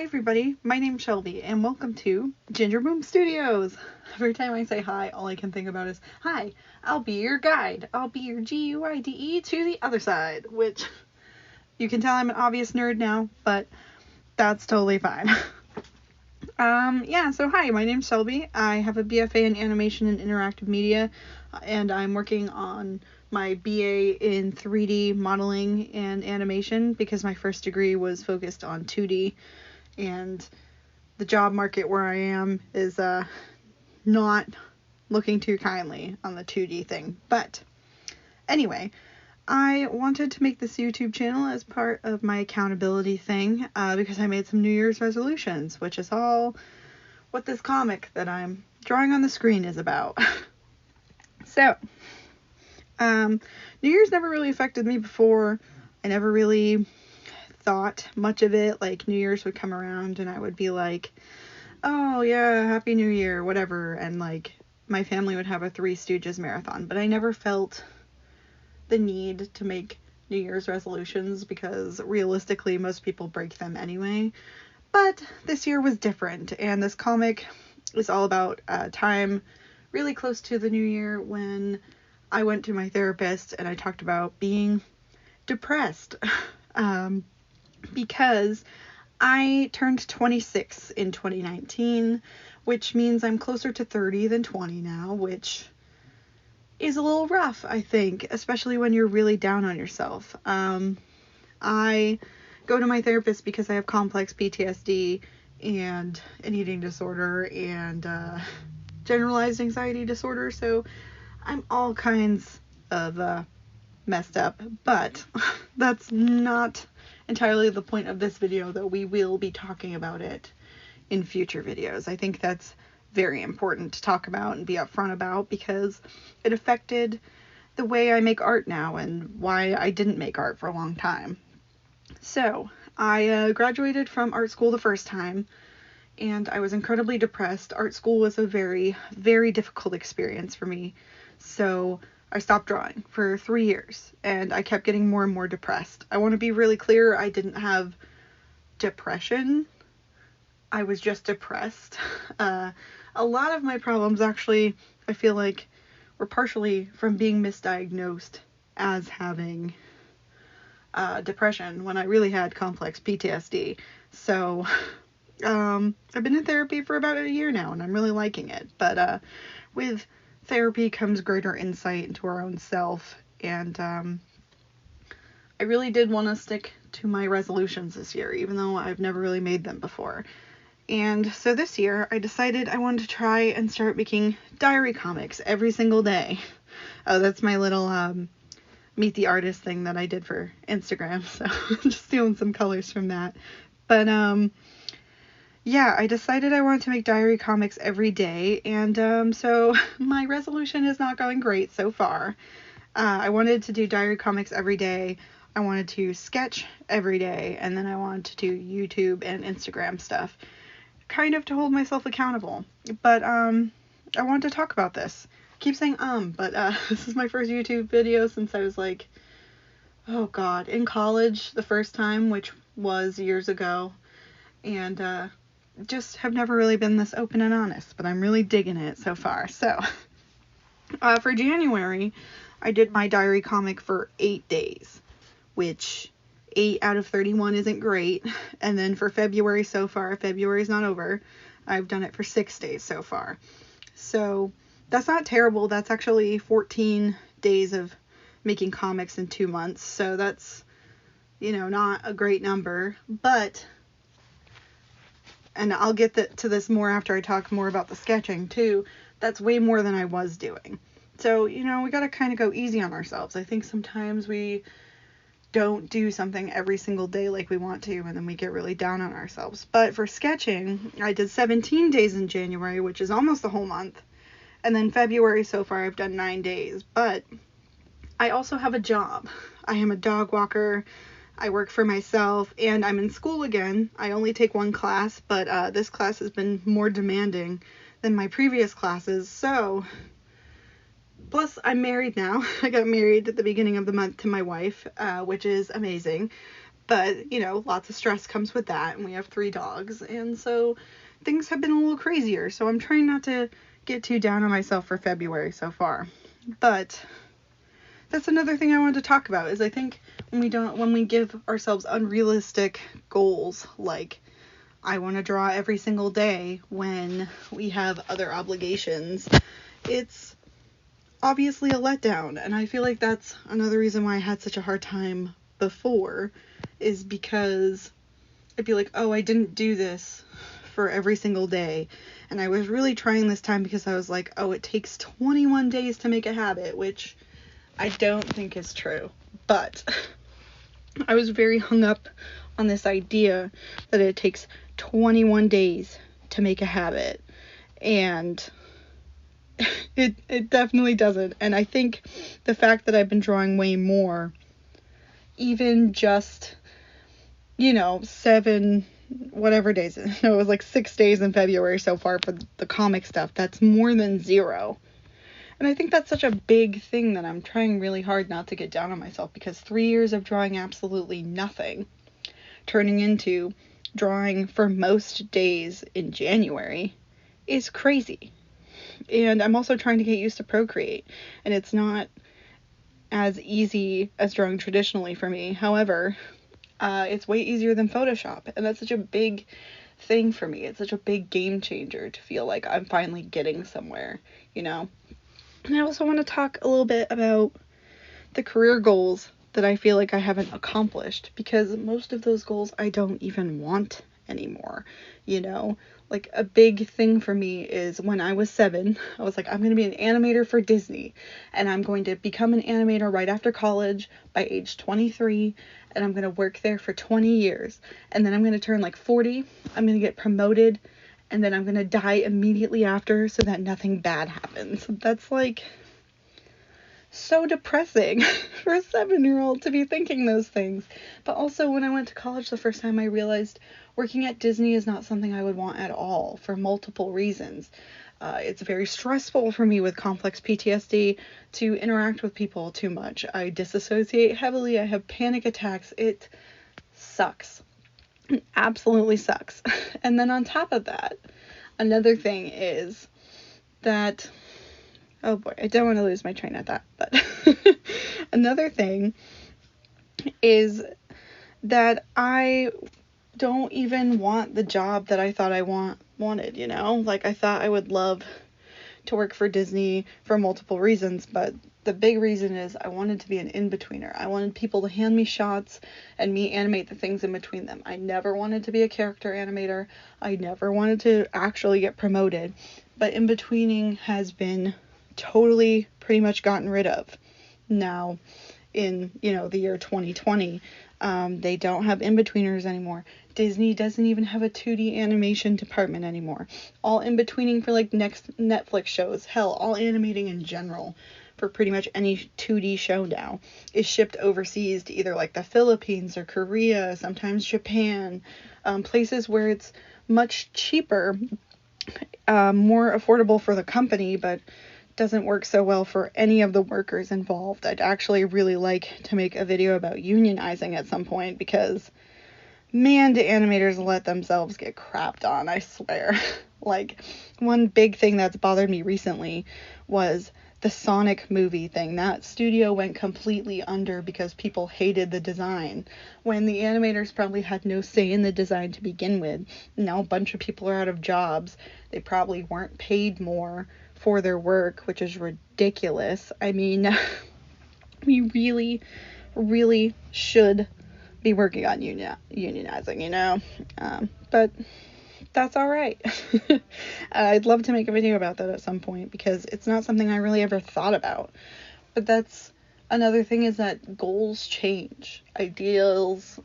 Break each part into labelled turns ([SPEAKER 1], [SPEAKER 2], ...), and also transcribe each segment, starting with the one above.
[SPEAKER 1] Hi everybody, my name's Shelby and welcome to Ginger Boom Studios. Every time I say hi, all I can think about is, hi, I'll be your guide. I'll be your GUIDE to the other side, which you can tell I'm an obvious nerd now, but that's totally fine. So hi, my name's Shelby. I have a BFA in Animation and Interactive Media, and I'm working on my BA in 3D modeling and animation because my first degree was focused on 2D. And the job market where I am is not looking too kindly on the 2D thing. But anyway, I wanted to make this YouTube channel as part of my accountability thing because I made some New Year's resolutions, which is all what this comic that I'm drawing on the screen is about. So, New Year's never really affected me before. I never really thought much of it. Like, New Year's would come around and I would be like, oh yeah, Happy New Year, whatever, and like my family would have a Three Stooges marathon, but I never felt the need to make New Year's resolutions because realistically most people break them anyway. But this year was different, and this comic is all about a time really close to the new year when I went to my therapist and I talked about being depressed. Because I turned 26 in 2019, which means I'm closer to 30 than 20 now, which is a little rough, I think, especially when you're really down on yourself. I go to my therapist because I have complex PTSD and an eating disorder and generalized anxiety disorder, so I'm all kinds of messed up, but that's not entirely the point of this video, though we will be talking about it in future videos. I think that's very important to talk about and be upfront about because it affected the way I make art now and why I didn't make art for a long time. So, I graduated from art school the first time and I was incredibly depressed. Art school was a very, very difficult experience for me. So I stopped drawing for 3 years and I kept getting more and more depressed. I want to be really clear, I didn't have depression. I was just depressed. A lot of my problems actually, I feel like, were partially from being misdiagnosed as having depression when I really had complex PTSD. So I've been in therapy for about a year now and I'm really liking it. But with therapy comes greater insight into our own self, and I really did want to stick to my resolutions this year, even though I've never really made them before. And so this year I decided I wanted to try and start making diary comics every single day. Oh, that's my little meet the artist thing that I did for Instagram, so just stealing some colors from that. But yeah, I decided I wanted to make diary comics every day, and so my resolution is not going great so far. I wanted to do diary comics every day, I wanted to sketch every day, and then I wanted to do YouTube and Instagram stuff, kind of to hold myself accountable. But I wanted to talk about this. I keep saying but this is my first YouTube video since I was like, oh god, in college the first time, which was years ago, and just have never really been this open and honest, but I'm really digging it so far. So, for January, I did my diary comic for 8 days, which 8 out of 31 isn't great. And then for February so far, February's not over, I've done it for 6 days so far. So, that's not terrible. That's actually 14 days of making comics in 2 months. So that's, not a great number, but... and I'll get to this more after I talk more about the sketching too, that's way more than I was doing. So, we gotta kind of go easy on ourselves. I think sometimes we don't do something every single day like we want to, and then we get really down on ourselves. But for sketching, I did 17 days in January, which is almost the whole month. And then February so far, I've done 9 days. But I also have a job. I am a dog walker. I work for myself, and I'm in school again. I only take one class, but this class has been more demanding than my previous classes, so... Plus, I'm married now. I got married at the beginning of the month to my wife, which is amazing. But, lots of stress comes with that, and we have 3 dogs, and so things have been a little crazier, so I'm trying not to get too down on myself for February so far. But that's another thing I wanted to talk about, is I think when we give ourselves unrealistic goals, like I want to draw every single day when we have other obligations, it's obviously a letdown. And I feel like that's another reason why I had such a hard time before, is because I'd be like, oh, I didn't do this for every single day. And I was really trying this time because I was like, oh, it takes 21 days to make a habit, which I don't think is true. But I was very hung up on this idea that it takes 21 days to make a habit. And it definitely doesn't. And I think the fact that I've been drawing way more, even just, 7 whatever days, no, it was like 6 days in February so far for the comic stuff, that's more than 0. And I think that's such a big thing that I'm trying really hard not to get down on myself, because 3 years of drawing absolutely nothing, turning into drawing for most days in January, is crazy. And I'm also trying to get used to Procreate, and it's not as easy as drawing traditionally for me. However, it's way easier than Photoshop, and that's such a big thing for me. It's such a big game changer to feel like I'm finally getting somewhere, And I also want to talk a little bit about the career goals that I feel like I haven't accomplished, because most of those goals I don't even want anymore. Like a big thing for me is when I was 7, I was like, I'm going to be an animator for Disney, and I'm going to become an animator right after college by age 23, and I'm going to work there for 20 years, and then I'm going to turn like 40, I'm going to get promoted, and then I'm going to die immediately after so that nothing bad happens. That's like so depressing for a 7-year-old to be thinking those things. But also, when I went to college the first time, I realized working at Disney is not something I would want at all, for multiple reasons. It's very stressful for me with complex PTSD to interact with people too much. I disassociate heavily. I have panic attacks. It sucks. It absolutely sucks. And then on top of that, another thing is that, oh boy, I don't want to lose my train of thought, but another thing is that I don't even want the job that I thought I wanted, Like, I thought I would love to work for Disney for multiple reasons, but the big reason is I wanted to be an in-betweener. I wanted people to hand me shots and me animate the things in between them. I never wanted to be a character animator. I never wanted to actually get promoted, but in-betweening has been totally pretty much gotten rid of now in, the year 2020. They don't have in-betweeners anymore. Disney doesn't even have a 2D animation department anymore. All in-betweening for like next Netflix shows, hell, all animating in general for pretty much any 2D show now is shipped overseas to either like the Philippines or Korea, sometimes Japan, places where it's much cheaper, more affordable for the company, but doesn't work so well for any of the workers involved. I'd actually really like to make a video about unionizing at some point, because man, do animators let themselves get crapped on, I swear. Like, one big thing that's bothered me recently was the Sonic movie thing. That studio went completely under because people hated the design, when the animators probably had no say in the design to begin with. Now a bunch of people are out of jobs. They probably weren't paid more for their work, which is ridiculous. I mean, we really, really should be working on unionizing, but that's all right. I'd love to make a video about that at some point, because it's not something I really ever thought about. But that's another thing, is that goals change. Ideals,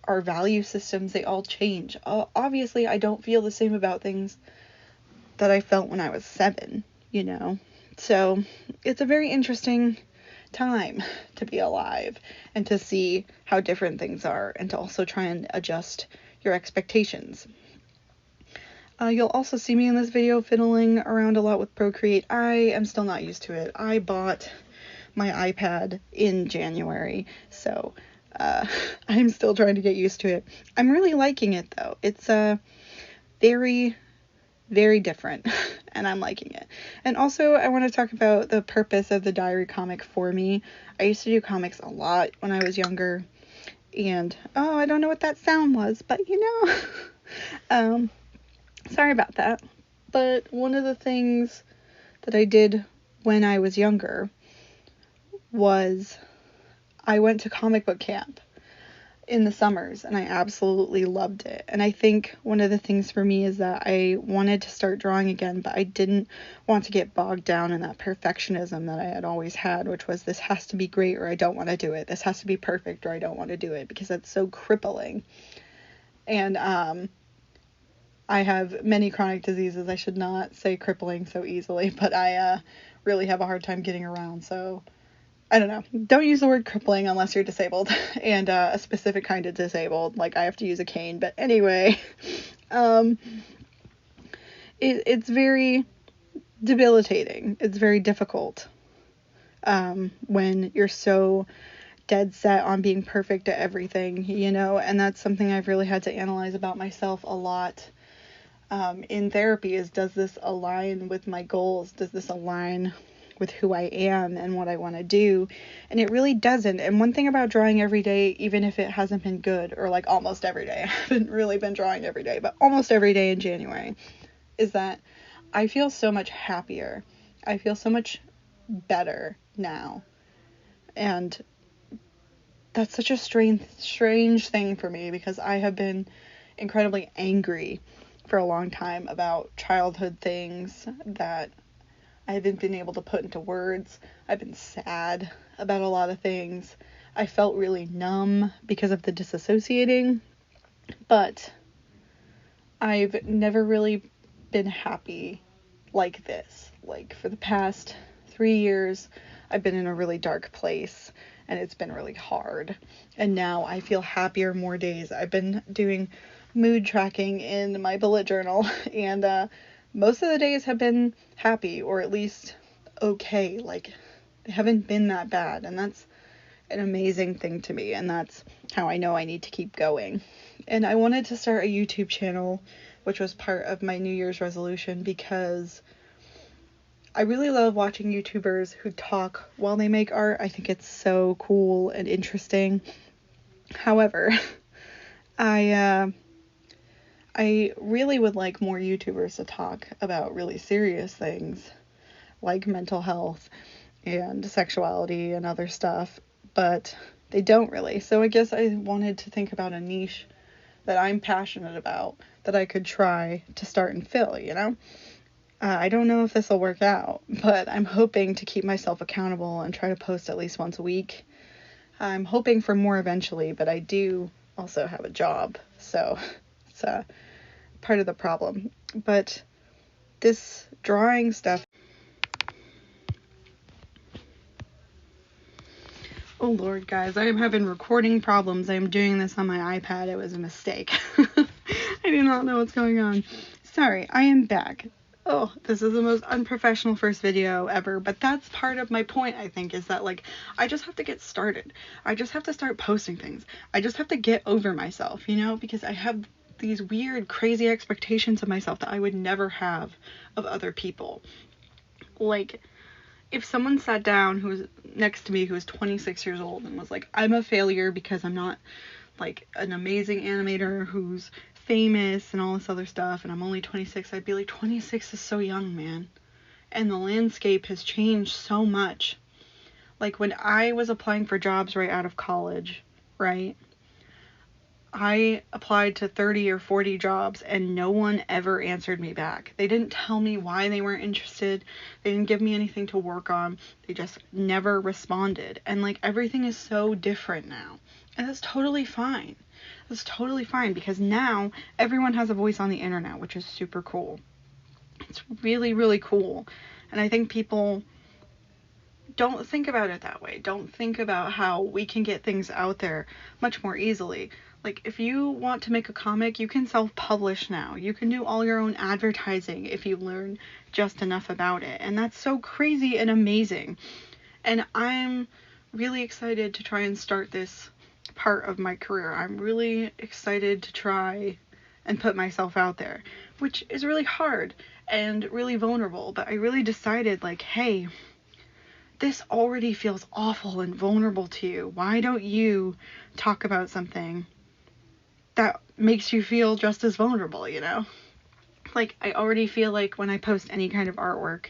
[SPEAKER 1] our value systems, they all change. Obviously, I don't feel the same about things that I felt when I was 7, So it's a very interesting time to be alive and to see how different things are, and to also try and adjust your expectations. You'll also see me in this video fiddling around a lot with Procreate. I am still not used to it. I bought my iPad in January. So I'm still trying to get used to it. I'm really liking it though. It's very, very different and I'm liking it. And also I want to talk about the purpose of the diary comic for me. I used to do comics a lot when I was younger, and I don't know what that sound was, but sorry about that. But one of the things that I did when I was younger was I went to comic book camp in the summers, and I absolutely loved it. And I think one of the things for me is that I wanted to start drawing again, but I didn't want to get bogged down in that perfectionism that I had always had, which was this has to be great or I don't want to do it. This has to be perfect or I don't want to do it, because that's so crippling. And I have many chronic diseases. I should not say crippling so easily, but I really have a hard time getting around. So I don't know. Don't use the word crippling unless you're disabled, and a specific kind of disabled. Like I have to use a cane. But anyway, it's very debilitating. It's very difficult when you're so dead set on being perfect at everything, and that's something I've really had to analyze about myself a lot in therapy is, does this align with my goals? Does this align with who I am and what I want to do? And it really doesn't. And one thing about drawing every day, even if it hasn't been good, or like almost every day, I haven't really been drawing every day, but almost every day in January, is that I feel so much happier. I feel so much better now. And that's such a strange thing for me, because I have been incredibly angry for a long time about childhood things that I haven't been able to put into words. I've been sad about a lot of things. I felt really numb because of the disassociating, but I've never really been happy like this. Like for the past 3 years, I've been in a really dark place and it's been really hard. And now I feel happier more days. I've been doing mood tracking in my bullet journal, and most of the days have been happy, or at least okay. Like they haven't been that bad, and that's an amazing thing to me, and that's how I know I need to keep going. And I wanted to start a YouTube channel, which was part of my New Year's resolution, because I really love watching YouTubers who talk while they make art. I think it's so cool and interesting. However, I really would like more YouTubers to talk about really serious things like mental health and sexuality and other stuff, but they don't really. So I guess I wanted to think about a niche that I'm passionate about that I could try to start and fill, I don't know if this will work out, but I'm hoping to keep myself accountable and try to post at least once a week. I'm hoping for more eventually, but I do also have a job, so it's part of the problem. But this drawing stuff, oh Lord, guys, I am having recording problems. I am doing this on my iPad. It was a mistake. I do not know what's going on. Sorry, I am back. Oh, this is the most unprofessional first video ever, but that's part of my point, I think, is that, like, I just have to get started. I just have to start posting things. I just have to get over myself, because I have these weird, crazy expectations of myself that I would never have of other people. Like, if someone sat down who was next to me who was 26 years old and was like, I'm a failure because I'm not, like, an amazing animator who's famous and all this other stuff, and I'm only 26, I'd be like, 26 is so young, man. And the landscape has changed so much. Like, when I was applying for jobs right out of college, right, I applied to 30 or 40 jobs and no one ever answered me back. They didn't tell me why they weren't interested. They didn't give me anything to work on. They just never responded. And, like, everything is so different now. And that's totally fine. That's totally fine, because now everyone has a voice on the internet, which is super cool. It's really, really cool. And I think people don't think about it that way. Don't think about how we can get things out there much more easily. Like, if you want to make a comic, you can self-publish now. You can do all your own advertising if you learn just enough about it. And that's so crazy and amazing. And I'm really excited to try and start this part of my career. I'm really excited to try and put myself out there, which is really hard and really vulnerable. But I really decided, like, hey, this already feels awful and vulnerable to you. Why don't you talk about something that makes you feel just as vulnerable, you know? Like, I already feel like when I post any kind of artwork,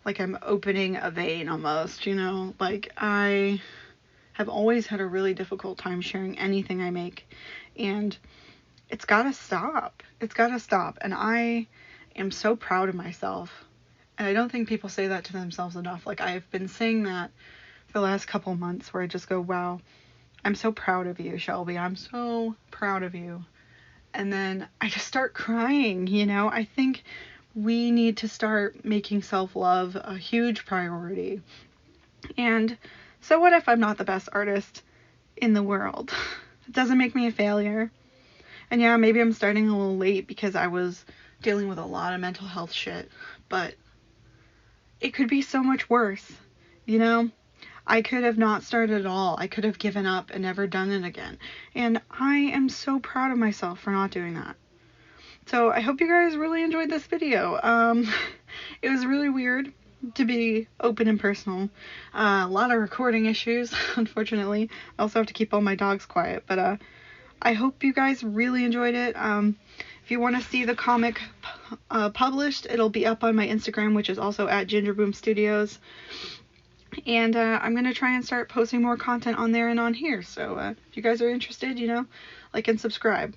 [SPEAKER 1] like I'm opening a vein almost, you know? Like, I have always had a really difficult time sharing anything I make, and it's gotta stop. It's gotta stop. And I am so proud of myself. And I don't think people say that to themselves enough. Like, I've been saying that for the last couple months, where I just go, wow, I'm so proud of you, Shelby. I'm so proud of you. And then I just start crying, you know? I think we need to start making self-love a huge priority. And so what if I'm not the best artist in the world? It doesn't make me a failure. And yeah, maybe I'm starting a little late because I was dealing with a lot of mental health shit, but it could be so much worse, you know? I could have not started at all. I could have given up and never done it again. And I am so proud of myself for not doing that. So I hope you guys really enjoyed this video. It was really weird to be open and personal. A lot of recording issues, unfortunately. I also have to keep all my dogs quiet. But I hope you guys really enjoyed it. If you want to see the comic published, it'll be up on my Instagram, which is also at Gingerboom Studios. And I'm going to try and start posting more content on there and on here. So if you guys are interested, you know, like and subscribe.